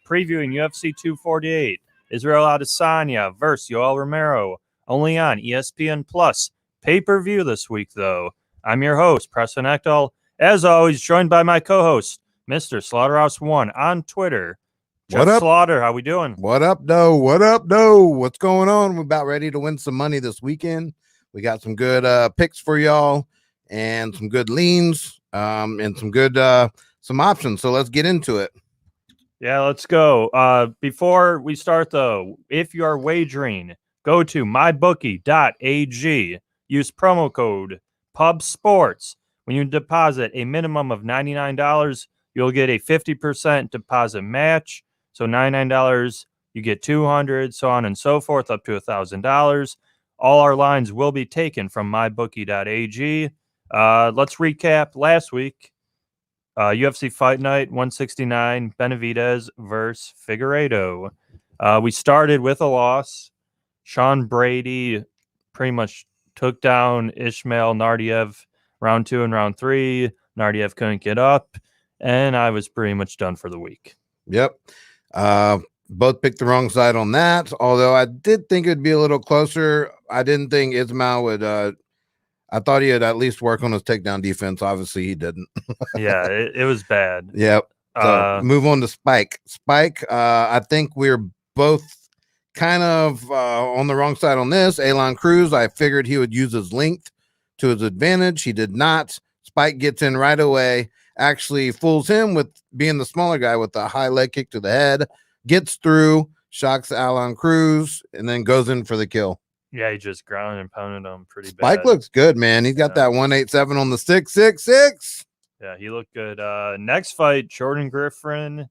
previewing UFC 248, Israel Adesanya versus Yoel Romero, only on ESPN Plus. Pay-per-view this week, though. I'm your host, Preston Echdal, as always, joined by my co-host, Mr. Slaughterhouse1 on Twitter. What up, Slaughter? How we doing? What up, though? What up, though? What's going on? We're about ready to win some money this weekend. We got some good picks for y'all and some good leans and some good some options. So let's get into it. Yeah, let's go. Before we start, though, if you are wagering, go to mybookie.ag. Use promo code PUBSPORTS. When you deposit a minimum of $99, you'll get a 50% deposit match. So $99, you get $200, so on and so forth, up to $1,000. All our lines will be taken from mybookie.ag. Let's recap last week. UFC Fight Night 169, Benavidez versus Figueiredo. We started with a loss. Sean Brady pretty much took down Ismail Nardiev round 2 and round 3. Nardiev couldn't get up, and I was pretty much done for the week. Yep. Both picked the wrong side on that, although I did think it'd be a little closer. I didn't think Ismail would I thought he would at least work on his takedown defense. Obviously, he didn't. Yeah, it was bad. Yep. So move on to Spike. I think we're both kind of on the wrong side on this. Elon Cruz, I figured he would use his length to his advantage. He did not. Spike gets in right away, actually fools him with being the smaller guy with the high leg kick to the head, gets through, shocks Elon Cruz, and then goes in for the kill. Yeah, he just ground and pounded him pretty bad. Spike looks good, man. He's got that 187 on the 666. Yeah, he looked good. Next fight, Jordan Griffin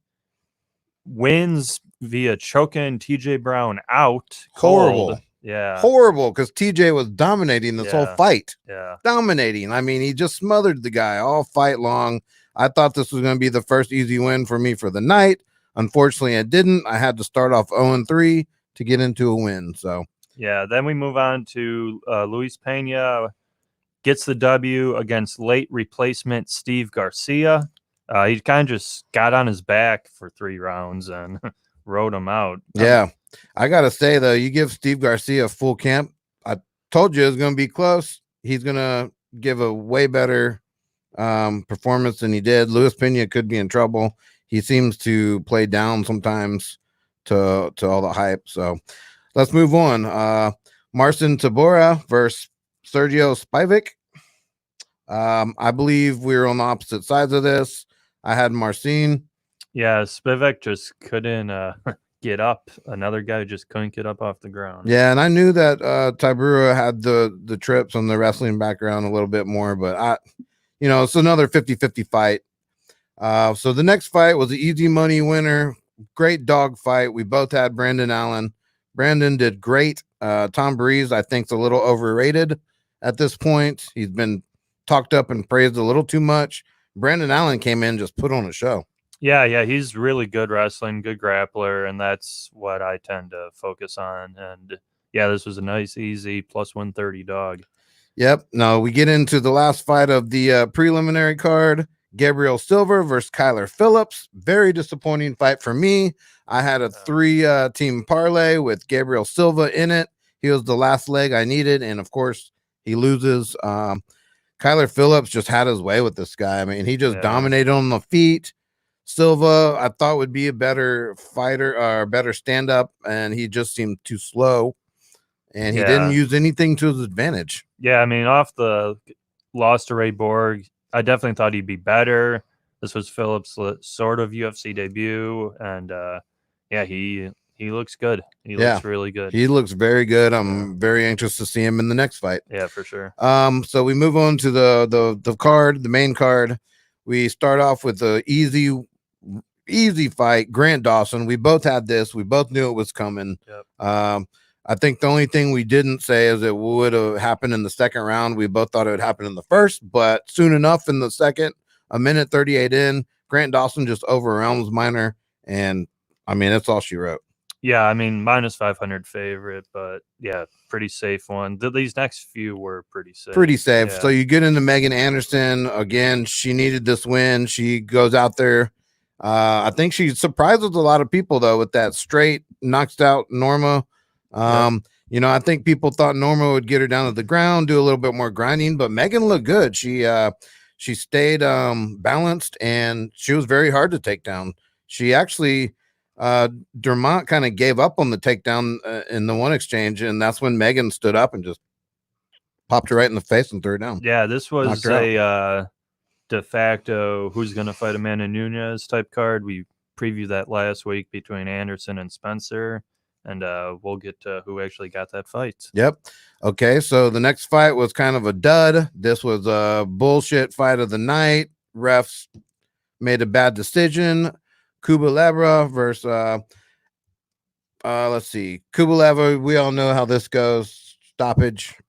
wins via choking TJ Brown out. Horrible. Cold. Yeah. Horrible, because TJ was dominating this whole fight. Yeah. Dominating. I mean, he just smothered the guy all fight long. I thought this was going to be the first easy win for me for the night. Unfortunately, I didn't. I had to start off 0-3 to get into a win. So, yeah, then we move on to Luis Pena gets the W against late replacement Steve Garcia. He kind of just got on his back for 3 rounds and rode him out. Yeah. I got to say, though, you give Steve Garcia full camp. I told you it was going to be close. He's going to give a way better performance than he did. Luis Pena could be in trouble. He seems to play down sometimes to all the hype. So let's move on. Marcin Tybura versus Sergio Spivak. I believe we were on the opposite sides of this. I had Marcin. Yeah, Spivak just couldn't get up. Another guy just couldn't get up off the ground. Yeah, and I knew that Tybura had the trips on the wrestling background a little bit more, but it's another 50-50 fight. So the next fight was an easy money winner. Great dog fight. We both had Brandon Allen. Brandon did great. Tom Breeze, I think, is a little overrated at this point. He's been talked up and praised a little too much. Brandon Allen came in, just put on a show. Yeah, he's really good wrestling, good grappler, and that's what I tend to focus on. And yeah, this was a nice, easy plus 130 dog. Yep. Now we get into the last fight of the preliminary card. Gabriel Silva versus Kyler Phillips. Very disappointing fight for me. I had a 3-team parlay with Gabriel Silva in it. He was the last leg I needed, and of course he loses. Kyler Phillips just had his way with this guy. I mean, he just dominated on the feet. Silva, I thought, would be a better fighter or better stand-up, and he just seemed too slow, and he didn't use anything to his advantage. Yeah, I mean, off the loss to Ray Borg, I definitely thought he'd be better. This was Phillips' sort of UFC debut, and he looks good. He looks really good. He looks very good. I'm very anxious to see him in the next fight. Yeah, for sure. So we move on to the card, the main card. We start off with the easy fight, Grant Dawson. We both had this. We both knew it was coming. Yep. I think the only thing we didn't say is it would have happened in the second round. We both thought it would happen in the first, but soon enough in the second, a minute 38 in, Grant Dawson just overwhelms Minor, and I mean, that's all she wrote. Yeah, I mean, minus 500 favorite, but yeah, pretty safe one. These next few were pretty safe. Yeah. So you get into Megan Anderson. Again, she needed this win. She goes out there I think she surprises a lot of people though with that straight knocks out Norma. I think people thought Norma would get her down to the ground, do a little bit more grinding, but Megan looked good. She stayed balanced and she was very hard to take down. She actually Dermont kind of gave up on the takedown in the one exchange, and that's when Megan stood up and just popped her right in the face and threw her down. Yeah, this was a de facto who's going to fight Amanda Nunes type card. We previewed that last week between Anderson and Spencer, and we'll get to who actually got that fight. Yep. Okay, so the next fight was kind of a dud. This was a bullshit fight of the night. Refs made a bad decision. Kubaleva versus let's see. Kubaleva, we all know how this goes.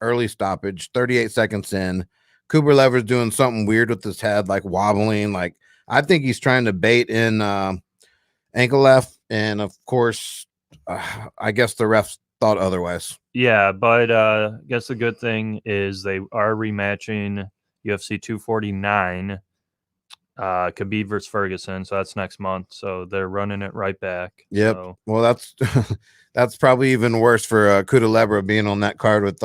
Early stoppage, 38 seconds in. Kubaleva's doing something weird with his head, like wobbling. Like I think he's trying to bait in Ankalev, and of course, I guess the refs thought otherwise. Yeah, but I guess the good thing is they are rematching UFC 249. Khabib versus Ferguson, so that's next month. So they're running it right back. Yep. So. Well, that's probably even worse for Kutalebra being on that card with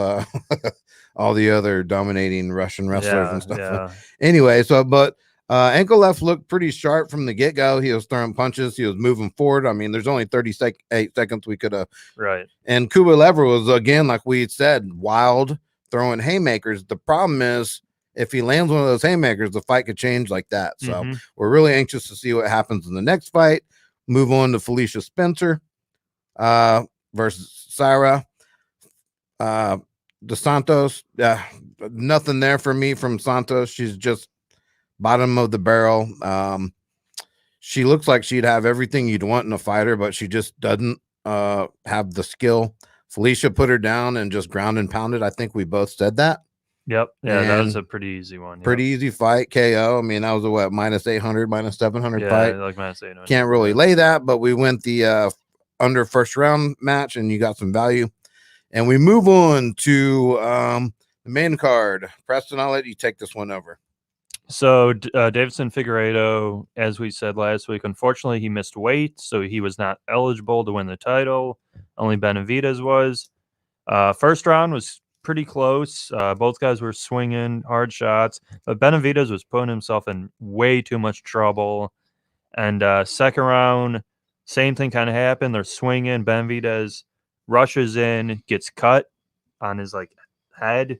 all the other dominating Russian wrestlers and stuff. Yeah. Anyway, but Ankalev looked pretty sharp from the get-go. He was throwing punches. He was moving forward. I mean, there's only 38 seconds we could have. Right. And Kubaleva was, again, like we said, wild, throwing haymakers. The problem is, if he lands one of those haymakers, the fight could change like that. So we're really anxious to see what happens in the next fight. Move on to Felicia Spencer versus Sarah dos Santos. Nothing there for me from Santos. She's just bottom of the barrel. She looks like she'd have everything you'd want in a fighter, but she just doesn't have the skill. Felicia put her down and just ground and pounded. I think we both said that. Yep. Yeah, that was a pretty easy one. Yep. Pretty easy fight. KO. I mean, that was a what, minus 800, minus 700 fight. Like minus 800. Can't really lay that, but we went the under first round match, and you got some value. And we move on to the main card. Preston, I'll let you take this one over. So Davidson Figueiredo, as we said last week, unfortunately he missed weight, so he was not eligible to win the title. Only Benavidez was. First round was pretty close. Both guys were swinging hard shots, but Benavidez was putting himself in way too much trouble. And second round, same thing kind of happened. They're swinging. Benavidez rushes in, gets cut on his head.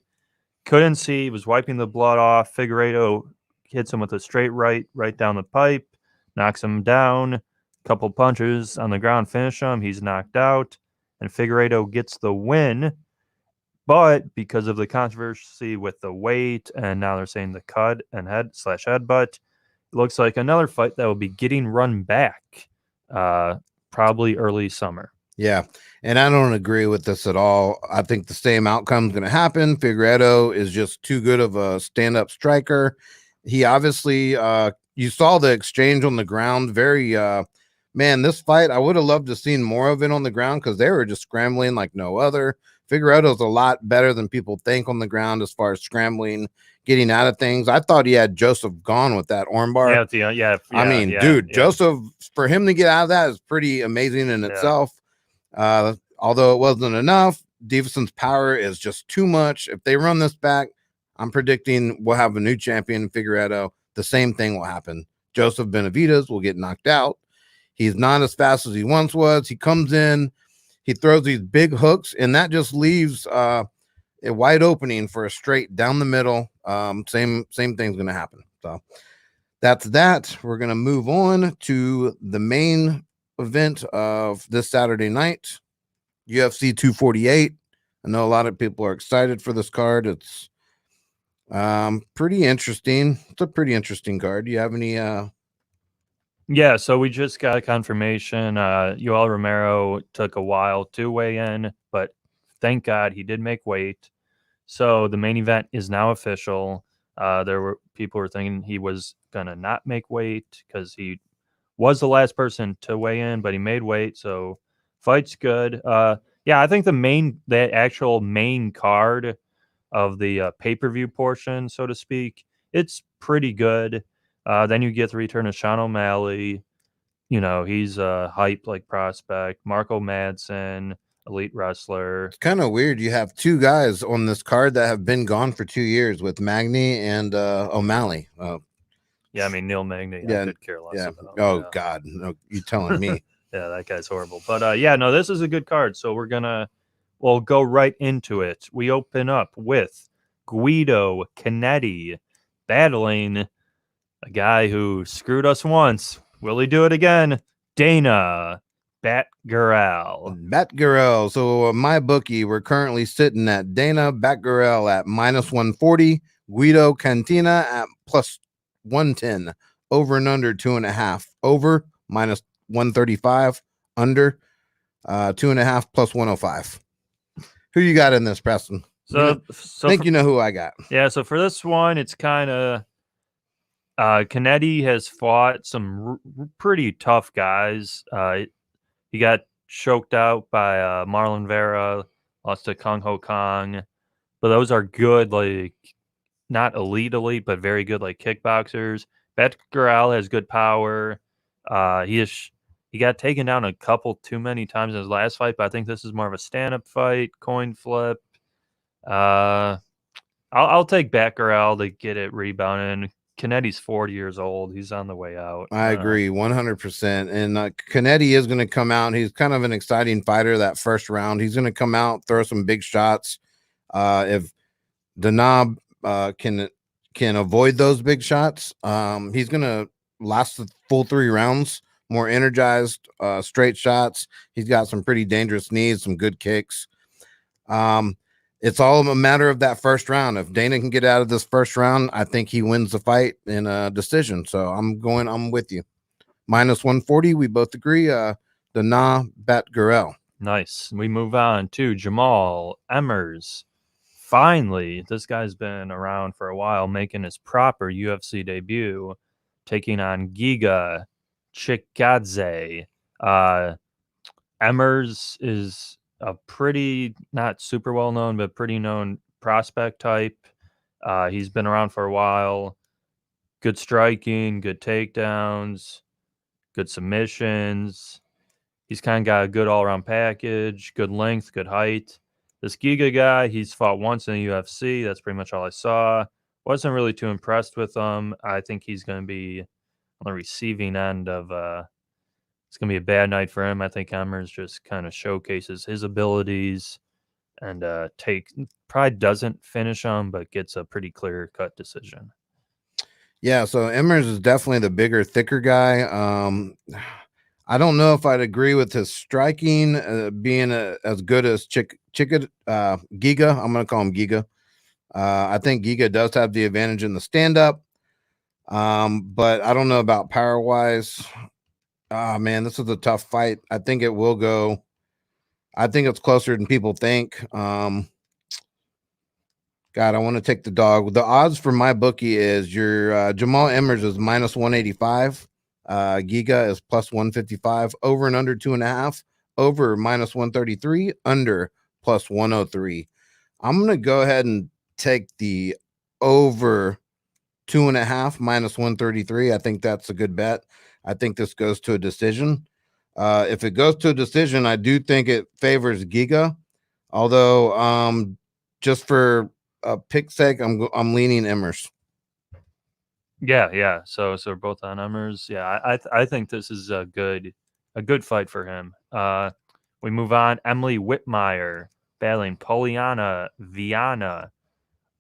Couldn't see. Was wiping the blood off. Figueiredo hits him with a straight right down the pipe, knocks him down. Couple punches on the ground, finish him. He's knocked out, and Figueiredo gets the win. But because of the controversy with the weight, and now they're saying the cut and headbutt, it looks like another fight that will be getting run back, probably early summer. Yeah, and I don't agree with this at all. I think the same outcome is going to happen. Figueiredo is just too good of a stand-up striker. He obviously, you saw the exchange on the ground. Very, man, this fight, I would have loved to seen more of it on the ground because they were just scrambling like no other. Figueiredo's a lot better than people think on the ground as far as scrambling, getting out of things. I thought he had Joseph gone with that armbar. Yeah. I mean, dude, Joseph, for him to get out of that is pretty amazing in itself. Although it wasn't enough, Davidson's power is just too much. If they run this back, I'm predicting we'll have a new champion, Figueiredo. The same thing will happen. Joseph Benavidez will get knocked out. He's not as fast as he once was. He comes in, he throws these big hooks, and that just leaves a wide opening for a straight down the middle. Same thing's going to happen. So that's that. We're going to move on to the main event of this Saturday night, UFC 248. I know a lot of people are excited for this card. It's pretty interesting. It's a pretty interesting card. Do you have any Yeah, so we just got a confirmation. Yoel Romero took a while to weigh in, but thank God he did make weight. So the main event is now official. People were thinking he was gonna not make weight because he was the last person to weigh in, but he made weight, so fight's good. Yeah, I think the actual main card of the pay-per-view portion, so to speak, it's pretty good. Then you get the return of Sean O'Malley. he's a hype like prospect. Marco Madsen, elite wrestler. It's kind of weird. You have two guys on this card that have been gone for 2 years with Magny and O'Malley. Yeah, I mean Neil Magny, Yeah, I could care less about. Oh Yeah. God, no, you telling me? Yeah, that guy's horrible. But yeah, no, this is a good card. So we'll go right into it. We open up with Guido Canetti battling a guy who screwed us once. Will he do it again? Dana Batgirl. Batgirl. So my bookie, we're currently sitting at Dana Batgirl at -140, Guido Cantina at +110, over and under 2.5, over -135, under 2.5 +105. Who you got in this, Preston? So I think you know who I got. Yeah, so for this one, it's kind of Canetti has fought some pretty tough guys. He got choked out by Marlon Vera, lost to Kung Ho Kong, but those are good, like not elite, but very good, like kickboxers. Batgirl has good power. He got taken down a couple too many times in his last fight, but I think this is more of a stand-up fight, coin flip. I'll take Batgirl to get it rebounding. Canetti's 40 years old. He's on the way out. I agree 100%. And Canetti is going to come out. He's kind of an exciting fighter that first round. He's going to come out, throw some big shots. If Danab can avoid those big shots, he's going to last the full 3 rounds, more energized, straight shots. He's got some pretty dangerous knees, some good kicks. It's all a matter of that first round. If Dana can get out of this first round, I think he wins the fight in a decision. So I'm with you. -140. We both agree. Dana Batgirl. Nice. We move on to Jamal Emmers. Finally, this guy's been around for a while, making his proper UFC debut, taking on Giga Chikadze. Emmers is a pretty, not super well known, but pretty known prospect type. He's been around for a while. Good striking, good takedowns, good submissions. He's kind of got a good all-around package, good length, good height. This Giga guy, he's fought once in the UFC. That's pretty much all I saw. Wasn't really too impressed with him. I think he's going to be on the receiving end of it's going to be a bad night for him. I think Emmers just kind of showcases his abilities and probably doesn't finish him, but gets a pretty clear-cut decision. Yeah, so Emmers is definitely the bigger, thicker guy. I don't know if I'd agree with his striking being as good as Giga. I'm going to call him Giga. I think Giga does have the advantage in the stand-up, but I don't know about power-wise. Man, this is a tough fight. I think it will go. I think it's closer than people think. God, I want to take the dog. The odds for my bookie is your Jamal Emmers is -185. Giga is +155. Over and under 2.5. Over -133. Under +103. I'm gonna go ahead and take the over 2.5 -133. I think that's a good bet. I think this goes to a decision. If it goes to a decision, I do think it favors Giga. Although, just for a pick sake, I'm leaning Emmers. Yeah. So we're both on Emmers. Yeah, I think this is a good fight for him. We move on. Emily Whitmire battling Poliana Viana.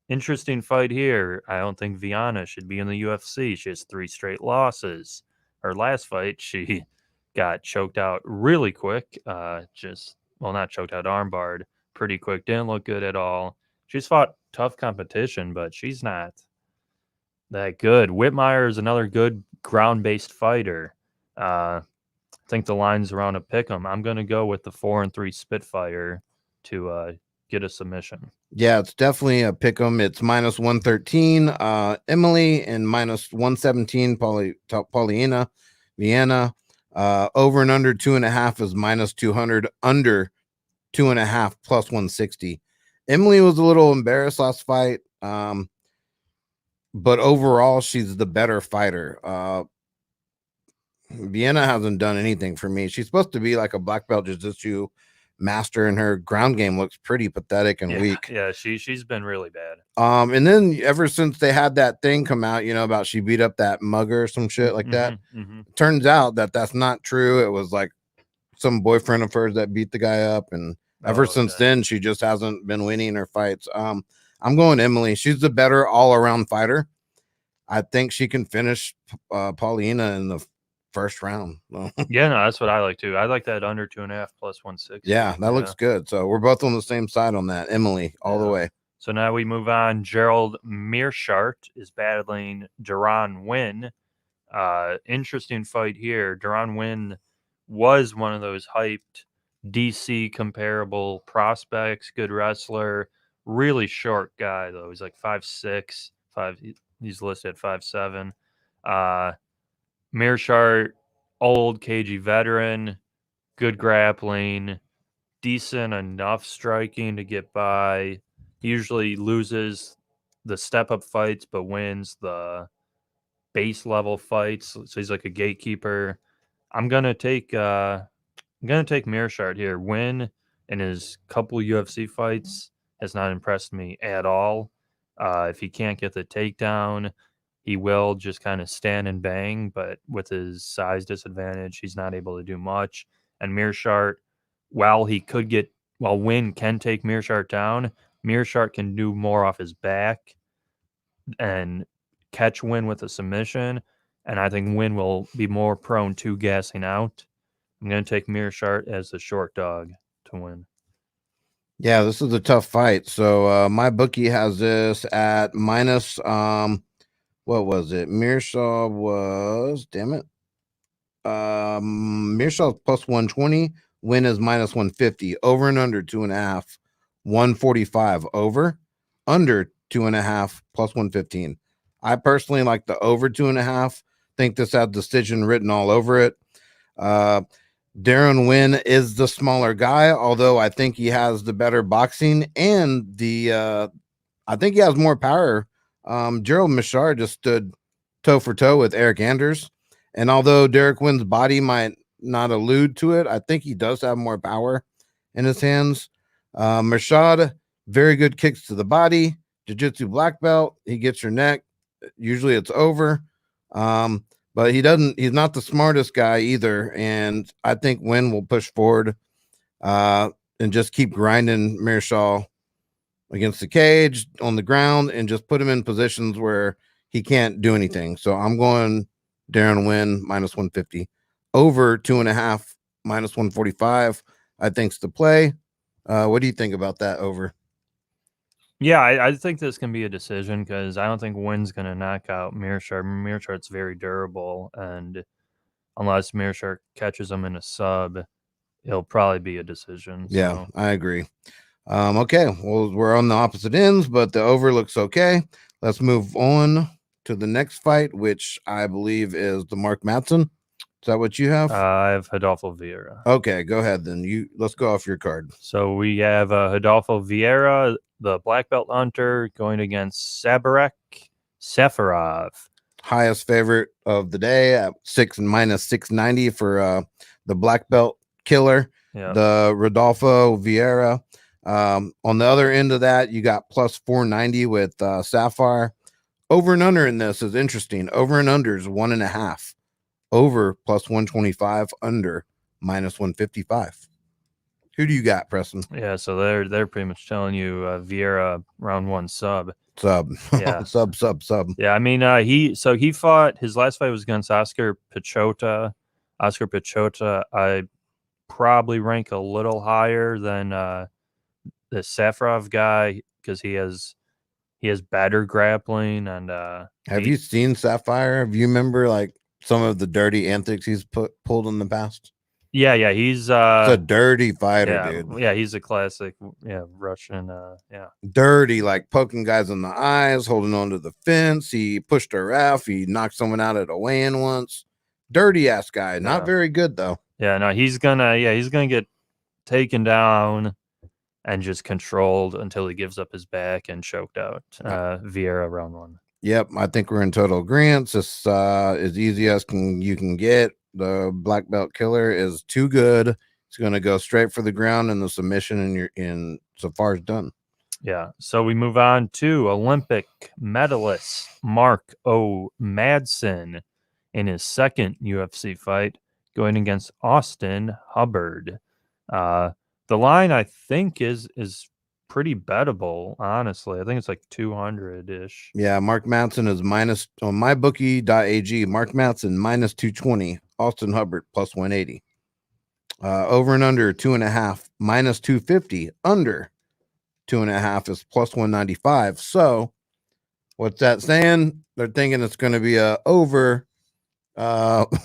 Interesting fight here. I don't think Viana should be in the UFC. She has 3 straight losses. Her last fight, she got choked out really quick. Not choked out, armbarred pretty quick. Didn't look good at all. She's fought tough competition, but she's not that good. Whitmire is another good ground-based fighter. I think the line's around a pick 'em. I'm going to go with the 4-3 Spitfire to get a submission. Yeah, it's definitely a pick 'em. It's -113. Emily and -117. Paulina Vienna. Over and under 2.5 is -200. Under 2.5 +160. Emily was a little embarrassed last fight. But overall, she's the better fighter. Vienna hasn't done anything for me. She's supposed to be like a black belt jiu-jitsu master, and her ground game looks pretty pathetic and weak. Yeah, she's been really bad. And then ever since they had that thing come out, about she beat up that mugger or some shit like that, turns out that that's not true. It was like some boyfriend of hers that beat the guy up, and ever since then she just hasn't been winning her fights. I'm going Emily. She's the better all-around fighter. I think she can finish Paulina in the first round. Yeah, no, that's what I like too. I like that under 2.5 plus 160. Yeah, that looks good. So we're both on the same side on that. Emily, all the way. So now we move on. Gerald Mearshart is battling Duran Wynn. Interesting fight here. Duran Wynn was one of those hyped DC comparable prospects, good wrestler, really short guy though. He's like 5'6", he's listed at 5'7". Mearshart, old cagey veteran, good grappling, decent enough striking to get by. He usually loses the step-up fights but wins the base level fights. So he's like a gatekeeper. I'm gonna take Mearshart here. Win in his couple UFC fights has not impressed me at all. If he can't get the takedown, he will just kind of stand and bang. But with his size disadvantage, he's not able to do much. And Mearshart, while Win can take Mearshart down, Mearshart can do more off his back and catch Win with a submission. And I think Win will be more prone to gassing out. I'm going to take Mearshart as the short dog to win. Yeah, this is a tough fight. So my bookie has this at minus, what was it? Mearshart was, damn it. Mearshart plus 120. Win is minus 150. Over and under 2.5. 145 over. Under 2.5 plus 115. I personally like the over 2.5. Think this has decision written all over it. Darren Wynn is the smaller guy, although I think he has the better boxing and I think he has more power. Gerald Mearshart just stood toe for toe with Eric Anders, and although Derek Wynn's body might not allude to it, I think he does have more power in his hands. Mearshart, very good kicks to the body, jiu-jitsu black belt. He gets your neck. Usually it's over. But he's not the smartest guy either. And I think Wynn will push forward and just keep grinding Mearshart against the cage on the ground and just put him in positions where he can't do anything. So I'm going Darren Wynn minus 150. Over 2.5 minus 145. I think's the play. What do you think about that over? Yeah, I think this can be a decision because I don't think Wynn's going to knock out Mearshart. Mearshart's very durable, and unless Mearshart catches him in a sub, it'll probably be a decision. Yeah, I agree. Okay, well, we're on the opposite ends, but the over looks okay. Let's move on to the next fight, which I believe is the Mark Madsen. Is that what you have? I have Rodolfo Vieira. Okay, go ahead then. Let's go off your card. So we have Rodolfo Vieira, the black belt hunter, going against Sabarek Safarov. Highest favorite of the day at minus 690 for the black belt killer, the Rodolfo Vieira. On the other end of that, you got plus 490 with Sapphire. Over and under in this is interesting. Over and under is 1.5. Over plus 125. Under minus 155. Who do you got, Preston? Yeah, so they're pretty much telling you Vieira round one sub. Yeah. sub. Yeah, I mean he fought, his last fight was against Oscar Pichota. Oscar Pichota, I probably rank a little higher than the Safarov guy because he has better grappling and have you seen Sapphire? Do you remember like some of the dirty antics he's pulled in the past? Yeah, he's a dirty fighter, dude. Yeah, he's a classic, Russian, dirty, like poking guys in the eyes, holding on to the fence. He pushed a ref. He knocked someone out at a weigh-in once. Dirty ass guy, not very good though. Yeah, no, he's gonna get taken down and just controlled until he gives up his back and choked out. Vieira round one. Yep, I think we're in total agreement. This as easy as you can get. the black belt killer, is too good. It's going to go straight for the ground, and the submission, and you're in so far as done. Yeah. So we move on to Olympic medalist Mark O. Madsen in his second UFC fight, going against Austin Hubbard. The line I think is pretty bettable, honestly. I think it's like 200-ish. Yeah, Mark Madsen is minus on mybookie.ag. Mark Madsen minus 220. Austin Hubbard plus 180. Over and under 2.5 minus 250. Under 2.5 is plus 195. So what's that saying? They're thinking it's going to be a over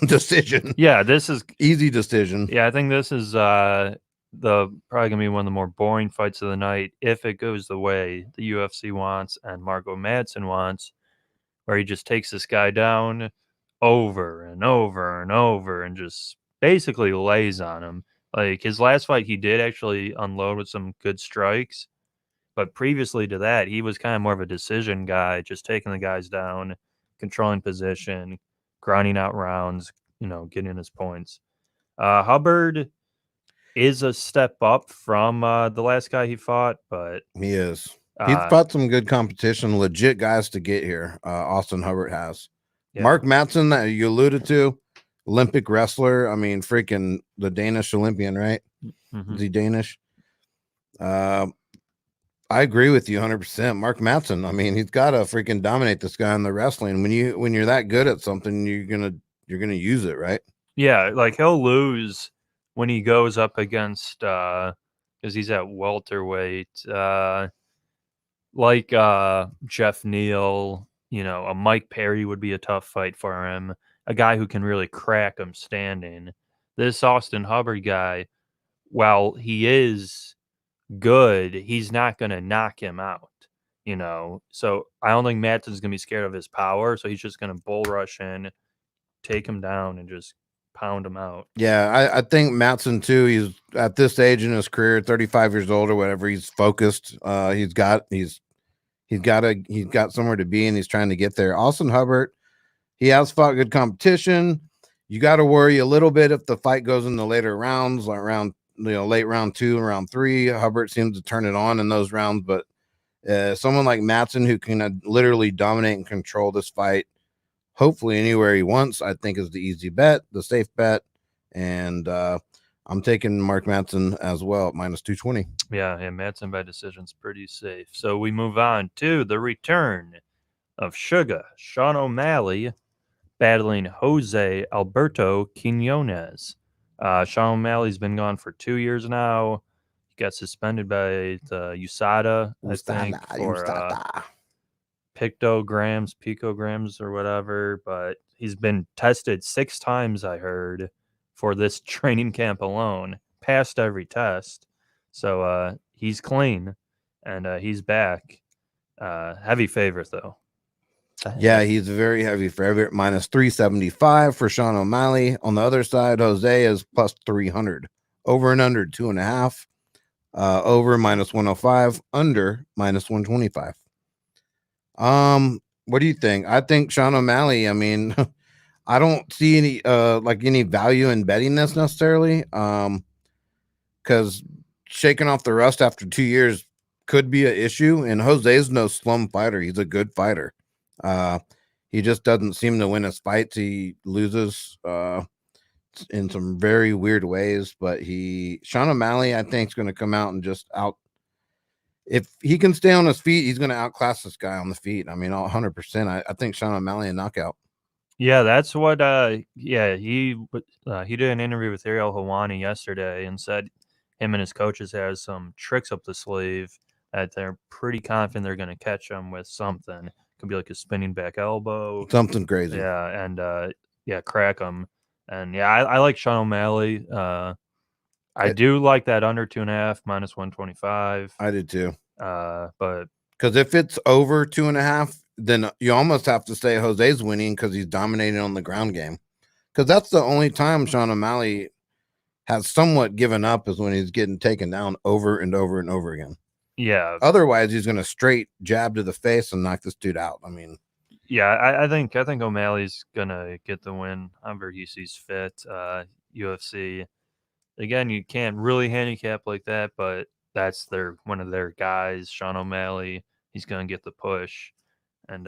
decision. Yeah, this is Easy decision. Yeah, I think this is probably gonna be one of the more boring fights of the night if it goes the way the UFC wants and Marco Madsen wants, where he just takes this guy down over and over and over and just basically lays on him. Like his last fight, he did actually unload with some good strikes, but previously to that, he was kind of more of a decision guy, just taking the guys down, controlling position, grinding out rounds, getting his points. Hubbard is a step up from the last guy he fought, but he is. He's fought some good competition, legit guys to get here. Austin Hubbard has. Yeah. Mark Madsen, that you alluded to, Olympic wrestler. I mean, freaking the Danish Olympian, right? Mm-hmm. Is he Danish? I agree with you 100%. Mark Madsen, I mean, he's got to freaking dominate this guy in the wrestling. When you're that good at something, you're gonna use it, right? Yeah, like he'll lose when he goes up against because he's at welterweight, like Jeff Neal. A Mike Perry would be a tough fight for him. A guy who can really crack him standing. This Austin Hubbard guy, while he is good, he's not going to knock him out, So I don't think Madsen's going to be scared of his power, so he's just going to bull rush in, take him down, and just pound him out. Yeah, I think Madsen too. He's at this age in his career, 35 years old or whatever. He's focused. He's got somewhere to be, and he's trying to get there. Austin Hubbard, he has fought good competition. You got to worry a little bit if the fight goes in the later rounds, like late round 2 and round 3. Hubbard seems to turn it on in those rounds, but someone like Madsen who can literally dominate and control this fight, hopefully anywhere he wants, I think is the easy bet, the safe bet. And I'm taking Mark Madsen as well at minus 220. Yeah, Madsen by decision's pretty safe. So we move on to the return of Sugar Sean O'Malley battling Jose Alberto Quinones. Sean O'Malley's been gone for 2 years now. He got suspended by the USADA, I think, for picograms, or whatever. But he's been tested 6 times, I heard, for this training camp alone. Passed every test. So he's clean, and he's back. Heavy favorite, though. Yeah, he's a very heavy favorite, minus 375 for Sean O'Malley. On the other side, Jose is plus 300. Over and under 2.5. Over minus 105. Under minus 125. What do you think? I think Sean O'Malley, I mean, I don't see any value in betting this necessarily. Because shaking off the rust after 2 years could be an issue. And Jose's no slum fighter. He's a good fighter. He just doesn't seem to win his fights. He loses in some very weird ways, but Sean O'Malley, I think, is going to come out and just if he can stay on his feet, he's going to outclass this guy on the feet. I mean, 100%. I think Sean O'Malley a knockout. Yeah, that's what he did an interview with Ariel Helwani yesterday and said him and his coaches have some tricks up the sleeve that they're pretty confident they're going to catch him with something. Could be like a spinning back elbow, something crazy. Yeah, and crack him. And yeah, I like Sean O'Malley. I do like that under 2.5 minus 125. I did too. But because if it's over 2.5, then you almost have to say Jose's winning because he's dominating on the ground game. Because that's the only time Sean O'Malley has somewhat given up is when he's getting taken down over and over and over again. Yeah. Otherwise, he's going to straight jab to the face and knock this dude out. I mean, Yeah, I think O'Malley's gonna get the win however he sees fit. UFC again, you can't really handicap like that, but that's one of their guys, Sean O'Malley. He's gonna get the push, and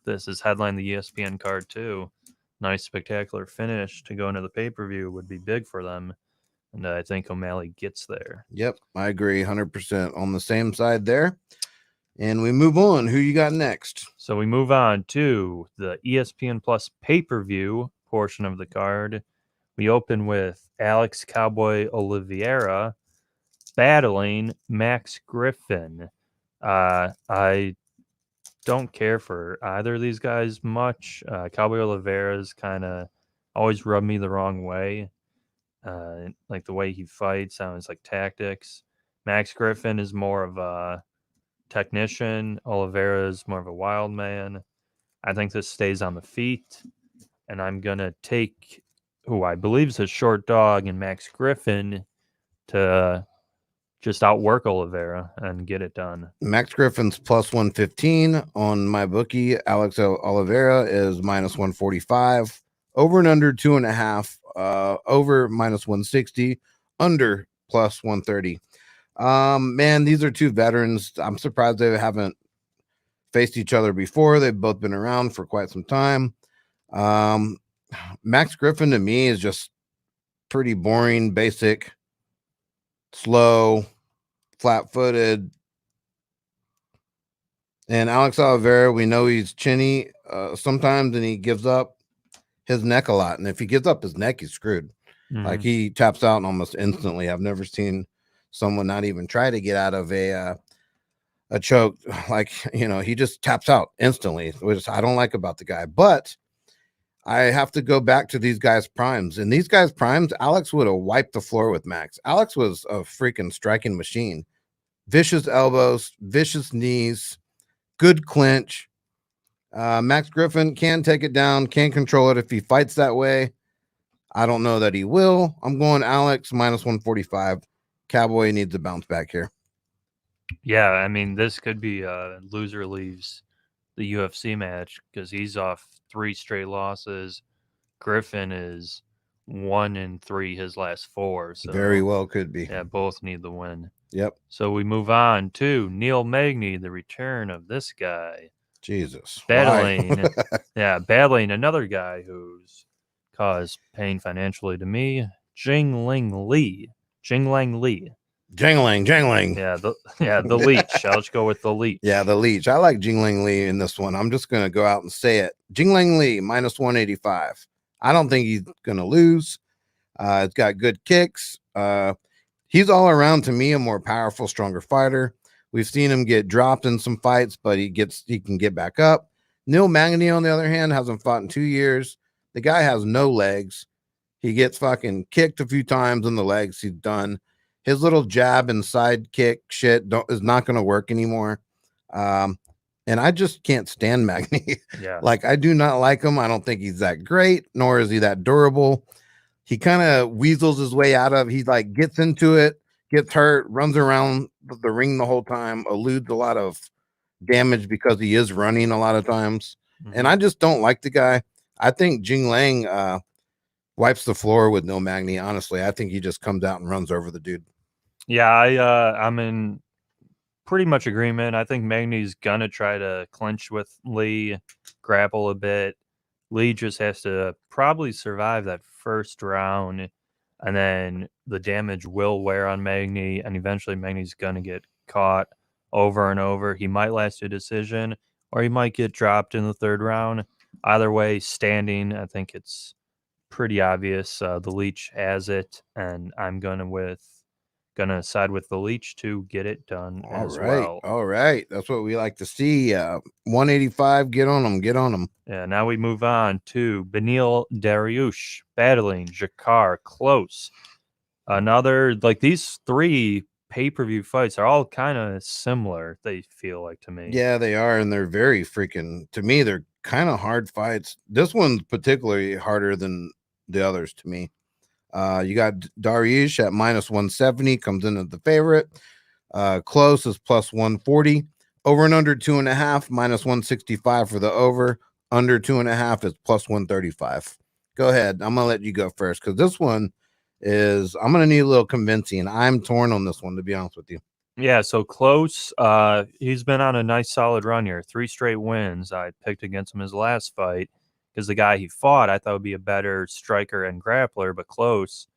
this is headline the ESPN card too. Nice spectacular finish to go into the pay per view would be big for them, and I think O'Malley gets there. Yep, I agree 100% on the same side there. And we move on. Who you got next? So we move on to the ESPN Plus pay-per-view portion of the card. We open with Alex Cowboy Oliveira battling Max Griffin. I don't care for either of these guys much. Cowboy Oliveira's kind of always rubbed me the wrong way. Like the way he fights, sounds like tactics. Max Griffin is more of a technician. Oliveira is more of a wild man. I think this stays on the feet, and I'm going to take who I believe is a short dog and Max Griffin to just outwork Oliveira and get it done. Max Griffin's plus 115 on my bookie. Alex Oliveira is minus 145. Over and under 2.5. Over minus 160. Under plus 130. Man, these are two veterans. I'm surprised they haven't faced each other before. They've both been around for quite some time. Max Griffin to me is just pretty boring, basic, slow, flat-footed. And Alex Oliveira, we know he's chinny sometimes, and he gives up his neck a lot. And if he gives up his neck, he's screwed. Mm-hmm. Like he taps out almost instantly. I've never seen someone not even try to get out of a choke. Like, he just taps out instantly, which I don't like about the guy. But I have to go back to these guys' primes. In these guys' primes, Alex would have wiped the floor with Max. Alex was a freaking striking machine. Vicious elbows, vicious knees, good clinch. Max Griffin can take it down, can control it if he fights that way. I don't know that he will. I'm going Alex minus 145. Cowboy needs a bounce back here. Yeah, I mean, this could be a loser leaves the UFC match because he's off 3 straight losses. Griffin is 1-3 his last 4. So very well could be. Yeah, both need the win. Yep. So we move on to Neil Magny, the return of this guy. Jesus. Battling another guy who's caused pain financially to me, Jingling Lee. Jingling. Yeah, the leech. I'll just go with the leech. Yeah, the leech. I like Jingling Lee in this one. I'm just going to go out and say it. Jingling Lee, minus 185. I don't think he's going to lose. It's got good kicks. He's all around, to me, a more powerful, stronger fighter. We've seen him get dropped in some fights, but he can get back up. Neil Magny, on the other hand, hasn't fought in 2 years. The guy has no legs. He gets fucking kicked a few times in the legs. He's done. His little jab and side kick shit is not going to work anymore. And I just can't stand Magny. Yeah. Like, I do not like him. I don't think he's that great, nor is he that durable. He kind of weasels his way out of, he like gets into it, gets hurt, runs around the ring the whole time, eludes a lot of damage because he is running a lot of times. Mm-hmm. And I just don't like the guy. I think Jing Lang wipes the floor with Neil Magny. Honestly, I think he just comes out and runs over the dude. Yeah, I'm in pretty much agreement. I think Magny's gonna try to clinch with Lee, grapple a bit. Lee just has to probably survive that first round, and then the damage will wear on Magny, and eventually Magny's gonna get caught over and over. He might last a decision, or he might get dropped in the 3rd round. Either way, standing, I think it's pretty obvious. The leech has it, and I'm gonna side with the leech to get it done well. All right. That's what we like to see. 185, get on them. Yeah, now we move on to Beneil Dariush battling Jakar Close. Another, like, these 3 pay-per-view fights are all kind of similar, they feel like to me. Yeah, they are, and they're very freaking, to me, they're kind of hard fights. This one's particularly harder than the others to me. You got Dariush at minus 170, comes in as the favorite. Close is plus 140. Over and under 2.5, minus 165 for the over. under 2.5 is plus 135. Go ahead. I'm gonna let you go first because this one is I'm gonna need a little convincing. I'm torn on this one, to be honest with you. Yeah, so Close, he's been on a nice solid run here. 3 straight wins. I picked against him his last fight because the guy he fought I thought would be a better striker and grappler, but Close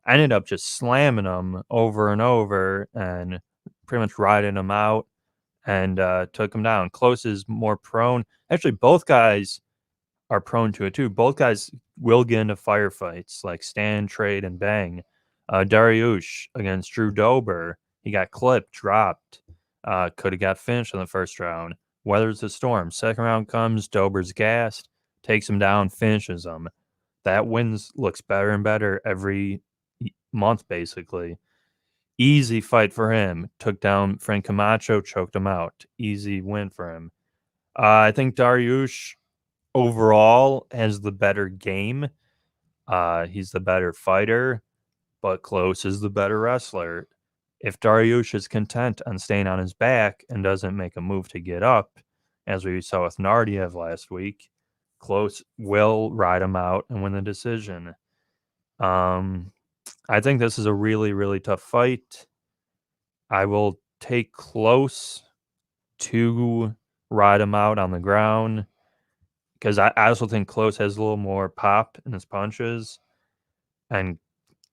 ended up just slamming him over and over and pretty much riding him out and took him down. Close is more prone. Actually, both guys are prone to it too. Both guys will get into firefights, like stand, trade, and bang. Dariush against Drew Dober, he got clipped, dropped, could have got finished in the first round. Weathers the storm. Second round comes, Dober's gassed, takes him down, finishes him. That wins looks better and better every month, basically. Easy fight for him. Took down Frank Camacho, choked him out. Easy win for him. I think Dariush overall has the better game. He's the better fighter, but Close is the better wrestler. If Dariush is content on staying on his back and doesn't make a move to get up, as we saw with Nardiev last week, Close will ride him out and win the decision. I think this is a really, really tough fight. I will take Close to ride him out on the ground because I also think Close has a little more pop in his punches and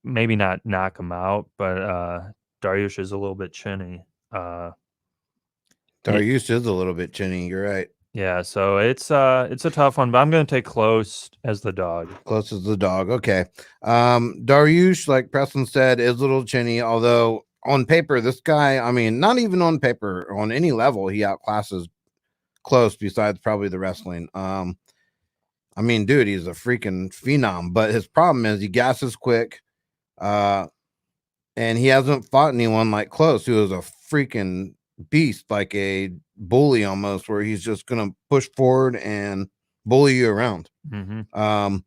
maybe not knock him out, but Dariush is a little bit chinny. Dariush is a little bit chinny. You're right. Yeah, so it's a tough one, but I'm gonna take Close as the dog. Close as the dog. Okay. Dariush, like Preston said, is a little chinny, although on paper, this guy, I mean, not even on paper, on any level, he outclasses Close besides probably the wrestling. I mean, dude, he's a freaking phenom, but his problem is he gasses quick. And he hasn't fought anyone like Close, who is a freaking beast, like a bully almost, where he's just gonna push forward and bully you around. Mm-hmm.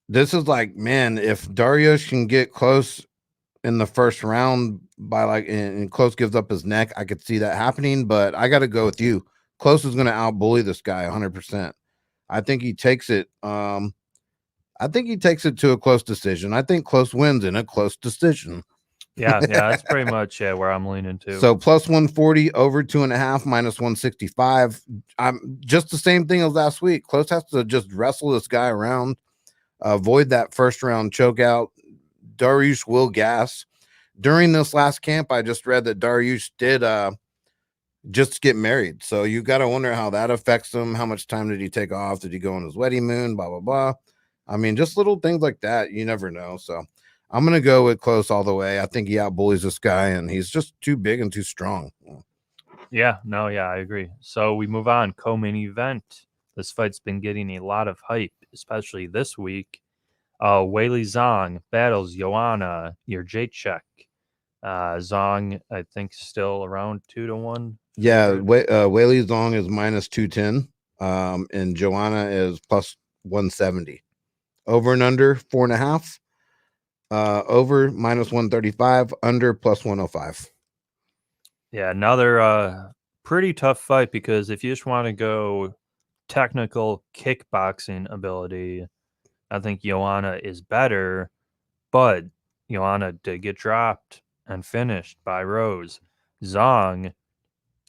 This is like, man, if Dariush can get Close in the first round by like, and Close gives up his neck, I could see that happening. But I got to go with you. Close is going to outbully this guy 100%. I think he takes it. I think he takes it to a close decision. I think Close wins in a close decision. Yeah, that's pretty much where I'm leaning to. So plus 140, over 2.5, minus 165. I'm just the same thing as last week. Close has to just wrestle this guy around, avoid that first round choke out. Dariush will gas. During this last camp, I just read that Dariush did just get married. So you got to wonder how that affects him. How much time did he take off? Did he go on his wedding moon? Blah, blah, blah. I mean, just little things like that. You never know. So I'm going to go with Close all the way. I think he outbullies this guy, and he's just too big and too strong. Yeah, I agree. So we move on. Co-main event. This fight's been getting a lot of hype, especially this week. Weili Zhang battles Joanna Jędrzejczyk. Zhang, I think, still around 2-1. Yeah, Weili Zhang is minus 210, and Joanna is plus 170. Over and under 4.5. Over minus 135, under plus 105. Yeah, another pretty tough fight because if you just want to go technical kickboxing ability, I think Joanna is better, but Joanna did get dropped and finished by Rose. Zhang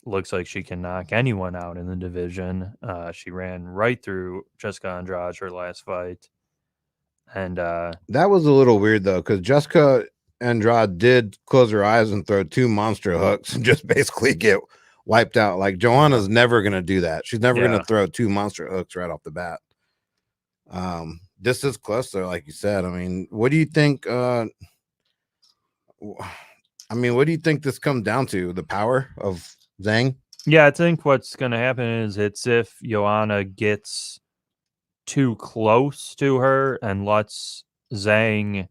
looks like she can knock anyone out in the division. She ran right through Jessica Andrade her last fight. And that was a little weird though, because Jessica Andrade did close her eyes and throw 2 monster hooks and just basically get wiped out. Like Joanna's never gonna do that. She's never gonna throw 2 monster hooks right off the bat. This is close though, like you said. I mean, what do you think? What do you think this comes down to? The power of Zhang? Yeah, I think what's gonna happen is it's if Joanna gets too close to her and lets Zhang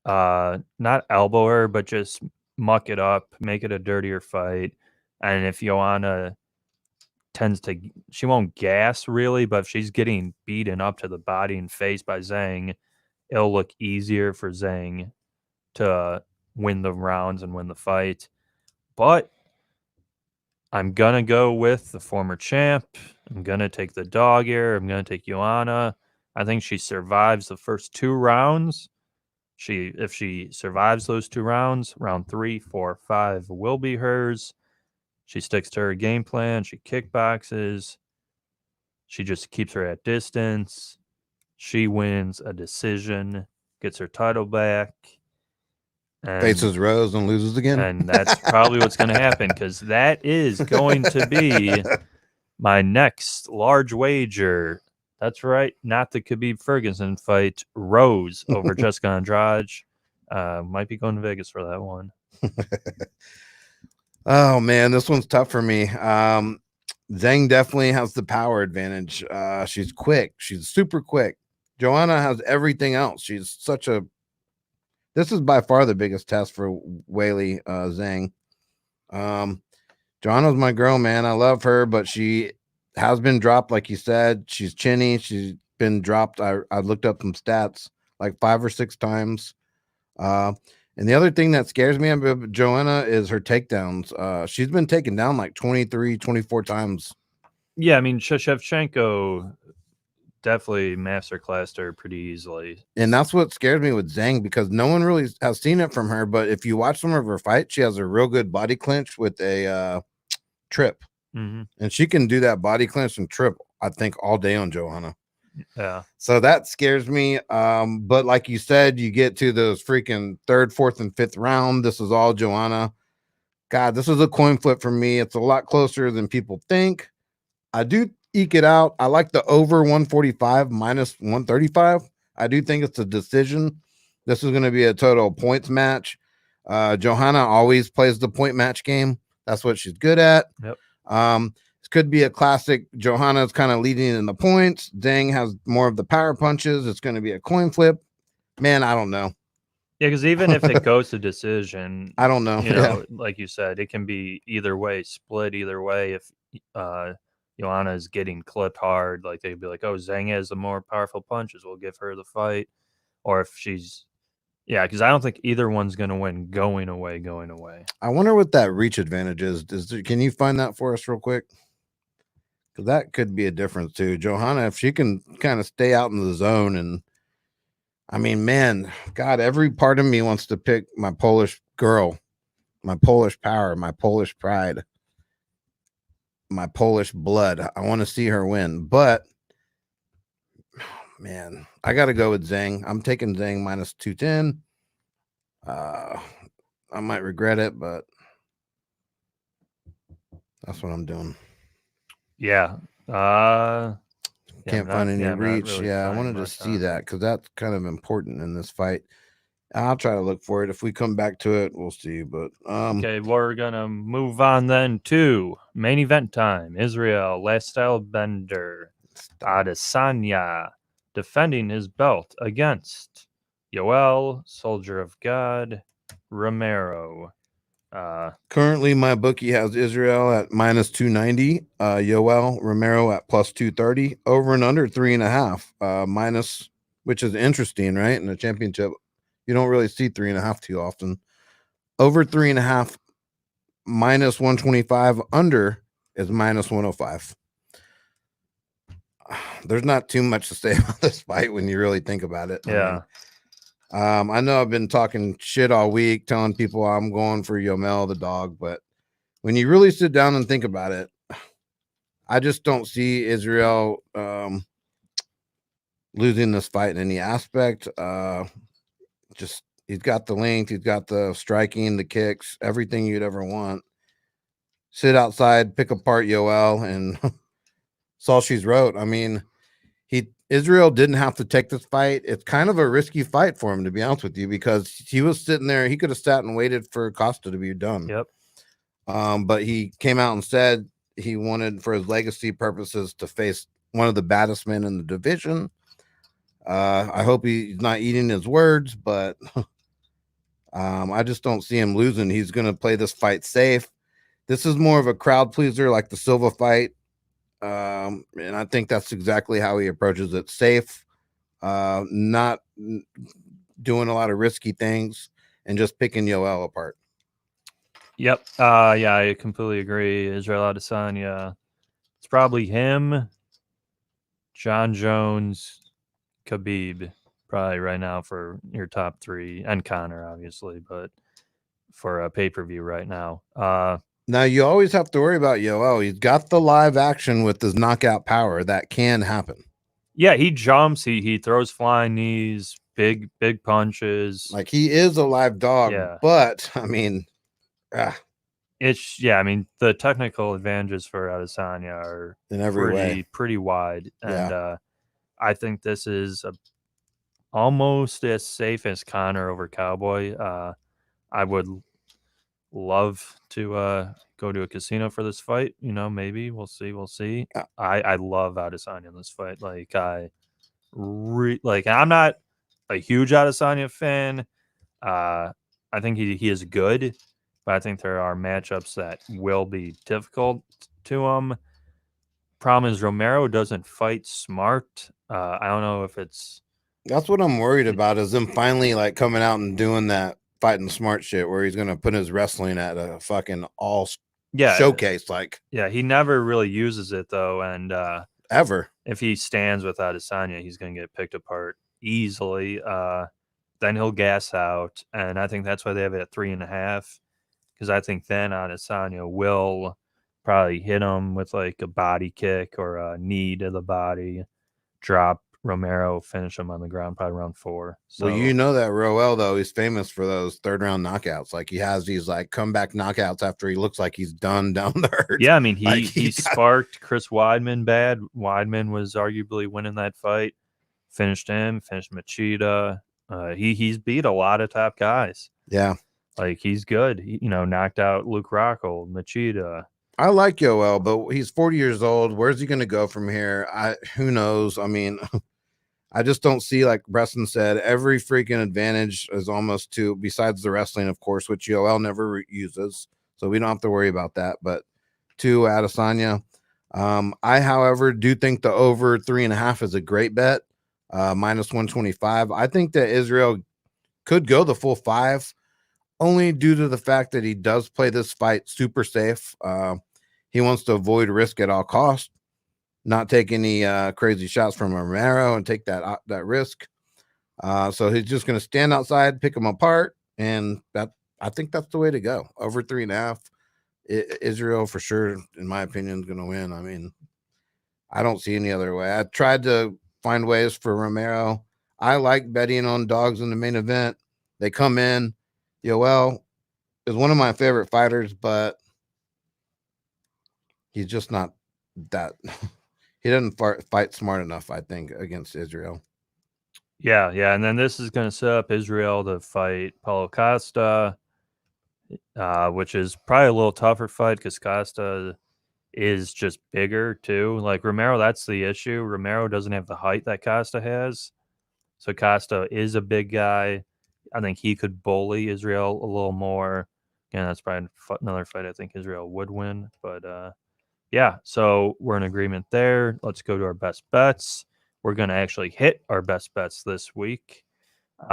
not elbow her, but just muck it up, make it a dirtier fight. And if Joanna she won't gas really, but if she's getting beaten up to the body and face by Zhang, it'll look easier for Zhang to win the rounds and win the fight. But I'm going to go with the former champ. I'm going to take the dog here. I'm going to take Joanna. I think she survives the first 2 rounds. If she survives those 2 rounds, round 3, 4, 5 will be hers. She sticks to her game plan. She kickboxes. She just keeps her at distance. She wins a decision, gets her title back. Faces Rose and loses again. And that's probably what's going to happen, because that is going to be my next large wager. That's right, not the Khabib Ferguson fight. Rose over Jessica Andrade. Might be going to Vegas for that one. Oh man, this one's tough for me. Zhang definitely has the power advantage. She's quick. She's super quick. Joanna has everything else. She's such a. This is by far the biggest test for Weili Zhang. Joanna's my girl, man. I love her, but she has been dropped, like you said. She's chinny. She's been dropped. I looked up some stats like 5 or 6 times. And the other thing that scares me about Joanna is her takedowns. She's been taken down like 23, 24 times. Yeah, I mean, Shevchenko definitely masterclassed her pretty easily. And that's what scares me with Zhang, because no one really has seen it from her. But if you watch some of her fights, she has a real good body clinch with a trip. Mm-hmm. And she can do that body clinch and trip, I think, all day on Joanna. Yeah. So that scares me. But like you said, you get to those freaking 3rd, 4th, and 5th round. This is all Joanna. God, this is a coin flip for me. It's a lot closer than people think. I do eke it out. I like the over 145 minus 135. I do think it's a decision. This is going to be a total points match. Johanna always plays the point match game. That's what she's good at. Yep. This could be a classic. Johanna's kind of leading in the points. Zhang has more of the power punches. It's going to be a coin flip. Man, I don't know. Yeah, because even if it goes to decision, I don't know. You know, like you said, it can be either way, split either way. If Joanna is getting clipped hard, like they'd be like, "Oh, Zhang has the more powerful punches. We'll give her the fight." Or if she's, yeah, because I don't think either one's going to win going away. I wonder what that reach advantage is. Can you find that for us real quick? Because that could be a difference too. Johanna, if she can kind of stay out in the zone, and I mean, man, God, every part of me wants to pick my Polish girl, my Polish power, my Polish pride, my Polish blood. I want to see her win, but man, I got to go with Zhang. I'm taking Zhang minus 210. I might regret it, but that's what I'm doing. Yeah. Can't find any reach. Really I wanted to see that because that's kind of important in this fight. I'll try to look for it. If we come back to it, we'll see. But okay, we're gonna move on then to main event time. Israel Lifestyle Bender Adesanya defending his belt against Yoel Soldier of God Romero. Currently, my bookie has Israel at minus 290, Yoel Romero at plus 230, over and under 3.5, minus, which is interesting, right? In the championship, you don't really see 3.5 too often. Over 3.5, minus 125, under is minus 105. There's not too much to say about this fight when you really think about it. Yeah. I know I've been talking shit all week, telling people I'm going for Yomel the dog, but when you really sit down and think about it, I just don't see Israel losing this fight in any aspect. Just he's got the length, he's got the striking, the kicks, everything you'd ever want. Sit outside, pick apart Yoel, and that's all she's wrote. I mean, Israel didn't have to take this fight. It's kind of a risky fight for him, to be honest with you, because he was sitting there. He could have sat and waited for Costa to be done. Yep. But he came out and said he wanted, for his legacy purposes, to face one of the baddest men in the division. I hope he's not eating his words, but I just don't see him losing. He's going to play this fight safe. This is more of a crowd pleaser, like the Silva fight. And I think that's exactly how he approaches it. Safe, not doing a lot of risky things, and just picking Yoel apart. Yep. Yeah, I completely agree. Israel Adesanya. It's probably him, John Jones, Khabib, probably right now for your top three, and Connor, obviously, but for a pay-per-view right now. Now you always have to worry about Yoel. He's got the live action with his knockout power that can happen. Yeah, he jumps, he throws flying knees, big punches. Like he is a live dog, Yeah. but I mean, I mean, the technical advantages for Adesanya are in every way. pretty wide, and Yeah. I think this is almost as safe as Connor over Cowboy. I would love to go to a casino for this fight. You know, maybe we'll see. I love Adesanya in this fight. Like I'm not a huge Adesanya fan. I think he is good, but I think there are matchups that will be difficult to him. Problem is Romero doesn't fight smart. I don't know if it's That's what I'm worried about is him finally like coming out and doing that fighting smart shit where he's gonna put his wrestling at a fucking all showcase like he never really uses it though, and ever. if he stands with Adesanya, he's gonna get picked apart easily. Then he'll gas out, and I think that's why they have it at 3.5. Because I think then Adesanya will probably hit him with like a body kick or a knee to the body, drop Romero, finish him on the ground, probably round 4. So Well, you know that Roel though, he's famous for those third round knockouts. Like he has these like comeback knockouts after he looks like he's done down the earth. yeah, I mean he sparked Chris Weidman bad. Weidman was arguably winning that fight. Finished him, finished Machida. He's beat a lot of top guys. Yeah. Like he's good. He, knocked out Luke Rockhold, Machida. I like Yoel, but he's 40 years old. Where's he going to go from here? Who knows? I mean, I just don't see, like Preston said, every freaking advantage is almost to, besides the wrestling, of course, which Yoel never uses. So we don't have to worry about that. But to Adesanya, I, however, do think the over 3.5 is a great bet. Minus 125. I think that Israel could go the full 5. Only due to the fact that he does play this fight super safe. He wants to avoid risk at all costs, not take any crazy shots from Romero and take that risk. So he's just going to stand outside, pick them apart, and I think that's the way to go. Over 3.5. Israel for sure, in my opinion, is going to win. I mean, I don't see any other way. I tried to find ways for Romero. I like betting on dogs in the main event. They come in. Yoel is one of my favorite fighters, but he's just not that. He doesn't fight smart enough, I think, against Israel. Yeah, and then this is going to set up Israel to fight Paulo Costa, which is probably a little tougher fight because Costa is just bigger too. Like Romero, that's the issue. Romero doesn't have the height that Costa has, so Costa is a big guy. I think he could bully Israel a little more. Again, that's probably another fight I think Israel would win. But yeah, so we're in agreement there. Let's go to our best bets. We're going to actually hit our best bets this week. And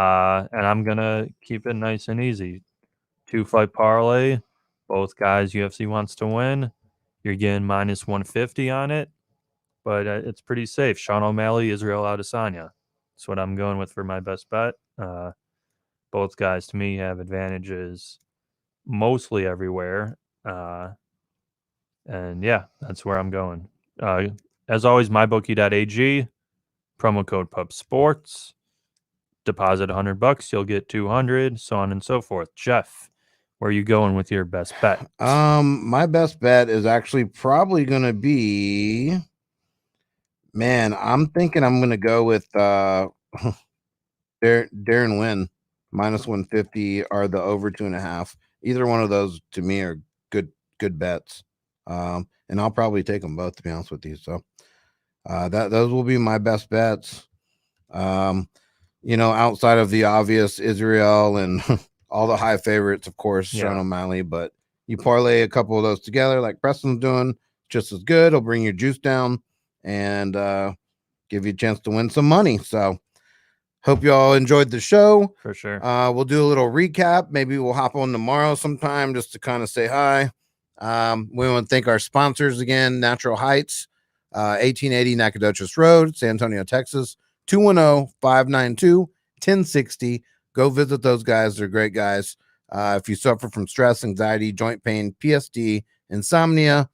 I'm going to keep it nice and easy. 2-fight parlay. Both guys UFC wants to win. You're getting minus 150 on it. But it's pretty safe. Sean O'Malley, Israel Adesanya. That's what I'm going with for my best bet. Both guys, to me, have advantages mostly everywhere. And yeah, that's where I'm going. As always, mybookie.ag, promo code PUBSports. Deposit $100, you'll get 200, so on and so forth. Jeff, where are you going with your best bet? My best bet is actually probably going to be, man, I'm thinking I'm going to go with Darren Wynn, minus 150, or the over 2.5. Either one of those to me are good bets. And I'll probably take them both, to be honest with you. So those will be my best bets. Outside of the obvious Israel and all the high favorites, of course, Sean O'Malley, but you parlay a couple of those together like Preston's doing, just as good. It'll bring your juice down and give you a chance to win some money. So Hope you all enjoyed the show. For sure. We'll do a little recap. Maybe we'll hop on tomorrow sometime just to kind of say hi. We want to thank our sponsors again, Natural Heights, 1880 Nacogdoches Road, San Antonio, Texas, 210-592-1060. Go visit those guys. They're great guys. If you suffer from stress, anxiety, joint pain, PSD, insomnia,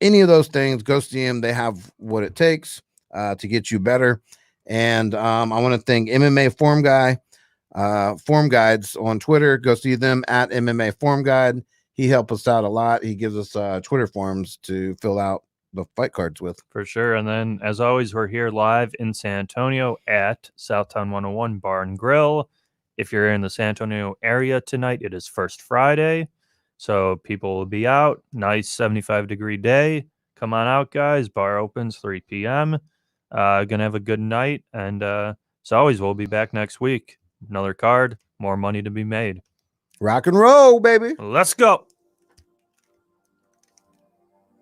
any of those things, go see them. They have what it takes to get you better. And I want to thank MMA Form Guy, Form Guides on Twitter. Go see them at MMA Form Guide. He helped us out a lot. He gives us Twitter forms to fill out the fight cards with. For sure. And then, as always, we're here live in San Antonio at Southtown 101 Bar and Grill. If you're in the San Antonio area tonight, it is First Friday. So people will be out. Nice 75-degree day. Come on out, guys. Bar opens 3 p.m. Gonna have a good night. And as always, we'll be back next week. Another card, more money to be made. Rock and roll, baby. Let's go.